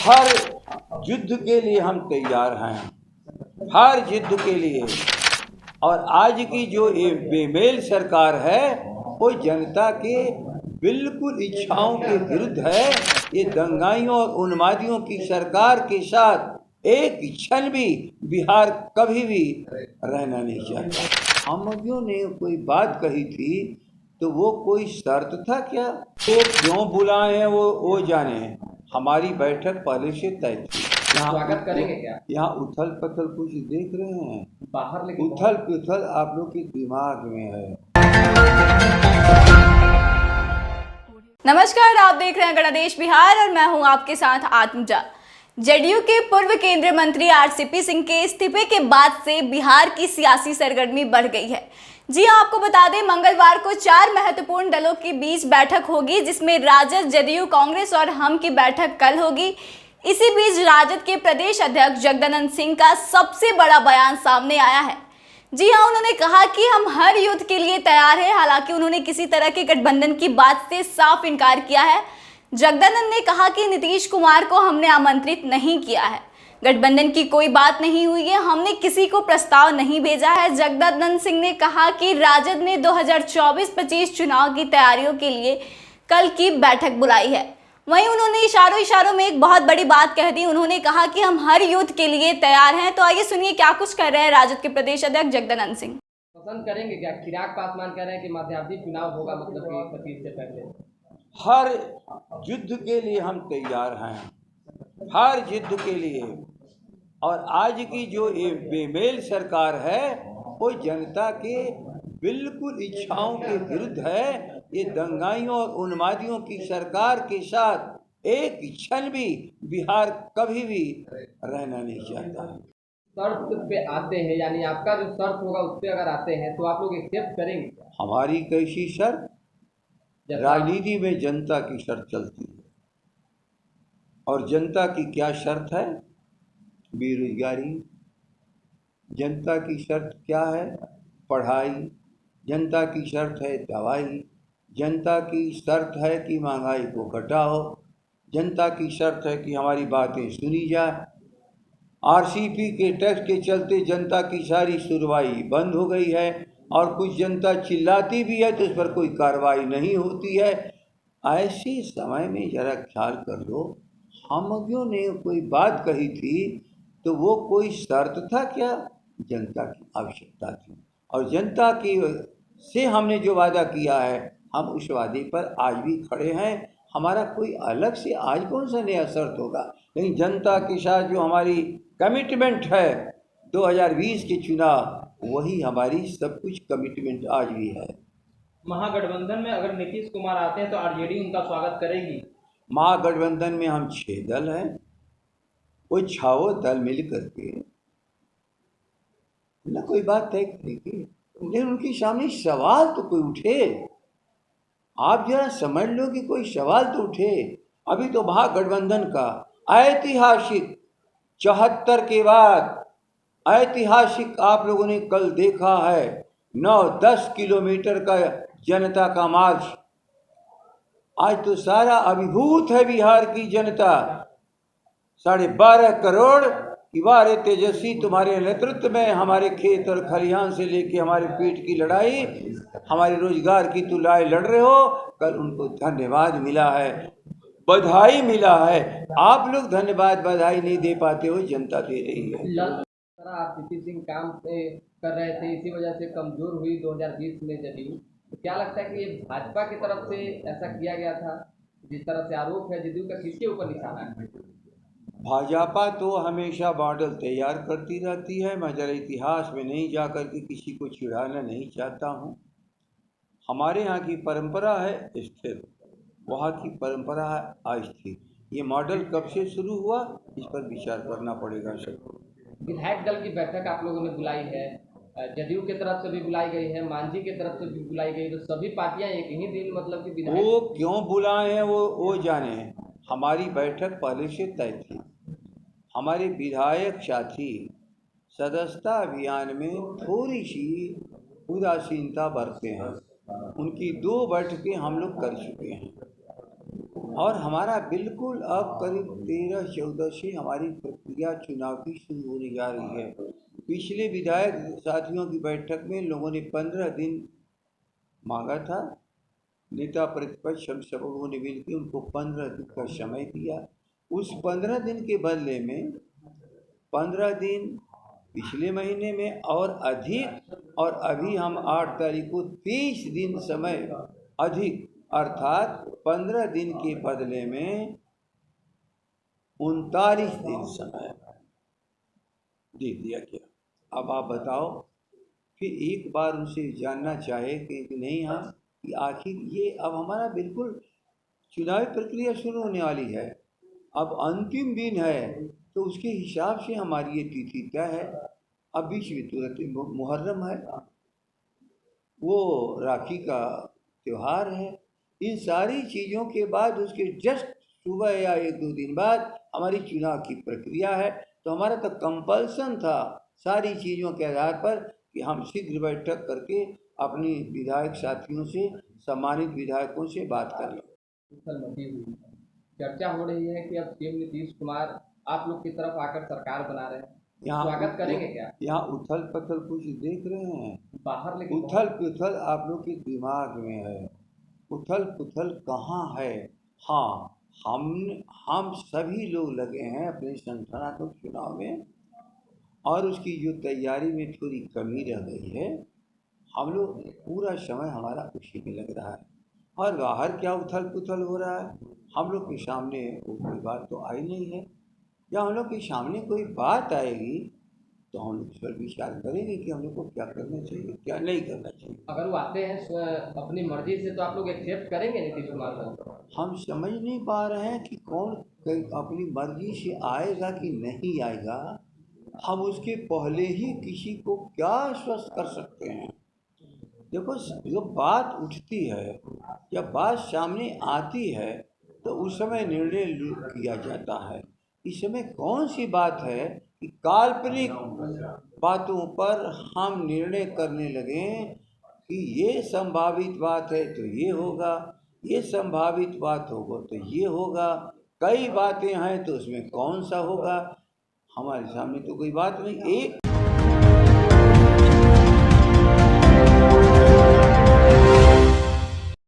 हर युद्ध के लिए हम तैयार हैं, हर युद्ध के लिए। और आज की जो ये बेमेल सरकार है वो जनता के बिल्कुल इच्छाओं के विरुद्ध है। ये दंगाइयों और उन्मादियों की सरकार के साथ एक क्षण भी बिहार कभी भी रहना नहीं चाहता। हमयों ने कोई बात कही थी तो वो कोई शर्त था क्या? वो क्यों बुलाए हैं वो जाने। हमारी बैठक पहले से तय थी। स्वागत करेंगे क्या? यहाँ उथल पथल कुछ देख रहे हैं बाहर, लेकिन उथल पुथल आप लोग के दिमाग में है। नमस्कार, आप देख रहे हैं गणदेश बिहार और मैं हूं आपके साथ आत्मजा। जेडीयू के पूर्व केंद्रीय मंत्री आरसीपी सिंह के इस्तीफे के बाद से बिहार की सियासी सरगर्मी बढ़ गई है। जी हां, आपको बता दें, मंगलवार को 4 महत्वपूर्ण दलों के बीच बैठक होगी, जिसमें राजद, जेडीयू, कांग्रेस और हम की बैठक कल होगी। इसी बीच राजद के प्रदेश अध्यक्ष जगदानंद सिंह का सबसे बड़ा बयान सामने आया है। जी हां, उन्होंने कहा कि हम हर युद्ध के लिए तैयार हैं। हालांकि उन्होंने किसी तरह के गठबंधन की बात से साफ इनकार किया है। जगदानंद ने कहा कि नीतीश कुमार को हमने आमंत्रित नहीं किया है, गठबंधन की कोई बात नहीं हुई है, हमने किसी को प्रस्ताव नहीं भेजा है। जगदानंद सिंह ने कहा कि राजद ने 2024-25 चुनाव की तैयारियों के लिए कल की बैठक बुलाई है। वहीं उन्होंने इशारों में एक बहुत बड़ी बात कह दी। उन्होंने कहा कि हम हर युद्ध के लिए तैयार हैं। तो आइए सुनिए क्या कुछ कर रहे हैं राजद के प्रदेश अध्यक्ष जगदानंद सिंह। पसंद करेंगे क्या? चिराग पासवान कह रहे हैं कि मध्यावधि चुनाव होगा, मतलब कि 25 से पहले। हर युद्ध के लिए हम तैयार हैं, हर युद्ध के लिए। और आज की जो ये बेमेल सरकार है वो जनता के बिल्कुल इच्छाओं के विरुद्ध है। ये दंगाइयों और उन्मादियों की सरकार के साथ एक क्षण भी बिहार कभी भी रहना नहीं चाहता। शर्त पे आते हैं, यानी आपका जो शर्त होगा उस पर अगर आते हैं तो आप लोग एक्सेप्ट करेंगे क्या? हमारी कैसी शर्त? राजनीति में जनता की शर्त चलती है। और जनता की क्या शर्त है? बेरोजगारी। जनता की शर्त क्या है? पढ़ाई। जनता की शर्त है दवाई। जनता की शर्त है कि महंगाई को घटाओ। जनता की शर्त है कि हमारी बातें सुनी जाए। आरसीपी के टैक्स के चलते जनता की सारी सुनवाई बंद हो गई है और कुछ जनता चिल्लाती भी है तो उस पर कोई कार्रवाई नहीं होती है। ऐसे समय में जरा ख्याल कर लो, हमयों ने कोई बात कही थी तो वो कोई शर्त था क्या? जनता की आवश्यकता थी और जनता की से हमने जो वादा किया है हम उस वादे पर आज भी खड़े हैं। हमारा कोई अलग से आज कौन सा नया शर्त होगा? लेकिन जनता के साथ जो हमारी कमिटमेंट है 2020 के चुनाव, वही हमारी सब कुछ कमिटमेंट आज भी है। महागठबंधन में अगर नीतीश कुमार आते हैं तो आरजेडी उनका स्वागत करेगी। महागठबंधन में हम 6 दल हैं, वो 6 दल मिल करके न कोई बात तय करेगी। लेकिन उनके सामने सवाल तो कोई उठे। आप जरा समझ लो कि कोई सवाल तो उठे। अभी तो महागठबंधन का ऐतिहासिक 74 के बाद ऐतिहासिक आप लोगों ने कल देखा है 9-10 किलोमीटर का जनता का मार्च। आज तो सारा अभिभूत है बिहार की जनता। 12.5 करोड़ की वार तेजस्वी तुम्हारे नेतृत्व में हमारे खेत और खलिहान से लेके हमारे पेट की लड़ाई, हमारे रोजगार की तुलाई लड़ रहे हो। कल उनको धन्यवाद मिला है, बधाई मिला है। आप लोग धन्यवाद बधाई नहीं दे पाते हो, जनता दे रही है। आरसीपी सिंह काम कर रहे थे, इसी वजह से कमजोर हुई 2020 में जदयू। तो क्या लगता है कि ये भाजपा की तरफ से ऐसा किया गया था? जिस तरह से आरोप है जदयू का, किसके ऊपर निशाना है? भाजपा तो हमेशा मॉडल तैयार करती रहती है। मैं जरा इतिहास में नहीं जा कर के किसी को चिढ़ाना नहीं चाहता हूँ। हमारे यहाँ की परंपरा है स्थिर, वहाँ की परंपरा है अस्थिर। ये मॉडल कब से शुरू हुआ इस पर विचार करना पड़ेगा सबको। विधायक दल की बैठक आप लोगों ने बुलाई है, जदयू की तरफ से भी बुलाई गई है, मांझी की तरफ से भी बुलाई गई, तो सभी पार्टियां एक ही दिन, मतलब कि विधायक वो क्यों बुलाए हैं वो जाने। हमारी बैठक पहले से तय थी। हमारे विधायक साथी सदस्यता अभियान में थोड़ी सी उदासीनता बरते हैं। उनकी 2 बैठकें हम लोग कर चुके हैं। और हमारा बिल्कुल अब करीब 13-14 से हमारी प्रक्रिया चुनाव की शुरू होने जा रही है। पिछले विधायक साथियों की बैठक में लोगों ने 15 दिन मांगा था। नेता प्रतिपक्ष हम सब लोगों ने मिलकर उनको 15 दिन का समय दिया। उस 15 दिन के बदले में 15 दिन पिछले महीने में और अधिक, और अभी हम 8 तारीख को 30 दिन समय अधिक, अर्थात 15 दिन के बदले में 39 दिन समय दे दिया गया। अब आप बताओ, फिर एक बार उनसे जानना चाहे कि नहीं हम कि आखिर ये अब हमारा बिल्कुल चुनावी प्रक्रिया शुरू होने वाली है, अब अंतिम दिन है, तो उसके हिसाब से हमारी ये तिथि तय है। अब बीच में तुरंत मुहर्रम है, वो राखी का त्यौहार है। इन सारी चीज़ों के बाद उसके जस्ट सुबह या 1-2 दिन बाद हमारी चुनाव की प्रक्रिया है। तो हमारा तो कंपल्सन था सारी चीज़ों के आधार पर कि हम शीघ्र बैठक करके अपनी विधायक साथियों से, सम्मानित विधायकों से बात कर लें। चर्चा हो रही है कि अब सीएम नीतीश कुमार आप लोग की तरफ आकर सरकार बना रहे हैं, स्वागत करेंगे क्या? यहाँ उथल पथल कुछ देख रहे हैं बाहर, लेकिन उथल पुथल आप लोग के दिमाग में है, उथल पुथल कहाँ है? हाँ, हम सभी लोग लगे हैं अपने संगठनात्मक चुनाव में, और उसकी जो तैयारी में थोड़ी कमी रह गई है, हम लोग पूरा समय हमारा उसी में लग रहा है। और बाहर क्या उथल पुथल हो रहा है, हम लोग के सामने कोई बात तो आई नहीं है। या हम लोग के सामने कोई बात आएगी तो हम लोग इस पर विचार करेंगे कि हम लोग को क्या करना चाहिए, क्या नहीं करना चाहिए। अगर वो आते हैं अपनी मर्जी से, तो आप लोग एक्सेप्ट करेंगे नीतीश कुमार को? हम समझ नहीं पा रहे हैं कि कौन अपनी मर्जी से आएगा कि नहीं आएगा। हम उसके पहले ही किसी को क्या आश्वस्त कर सकते हैं? देखो, जब बात उठती है, जब बात सामने आती है, तो उस समय निर्णय किया जाता है। इस समय कौन सी बात है कि काल्पनिक बातों पर हम निर्णय करने लगे कि ये संभावित बात है तो ये होगा, ये संभावित बात होगा तो ये होगा, कई बातें हैं तो उसमें कौन सा होगा? हमारे सामने तो कोई बात नहीं। एक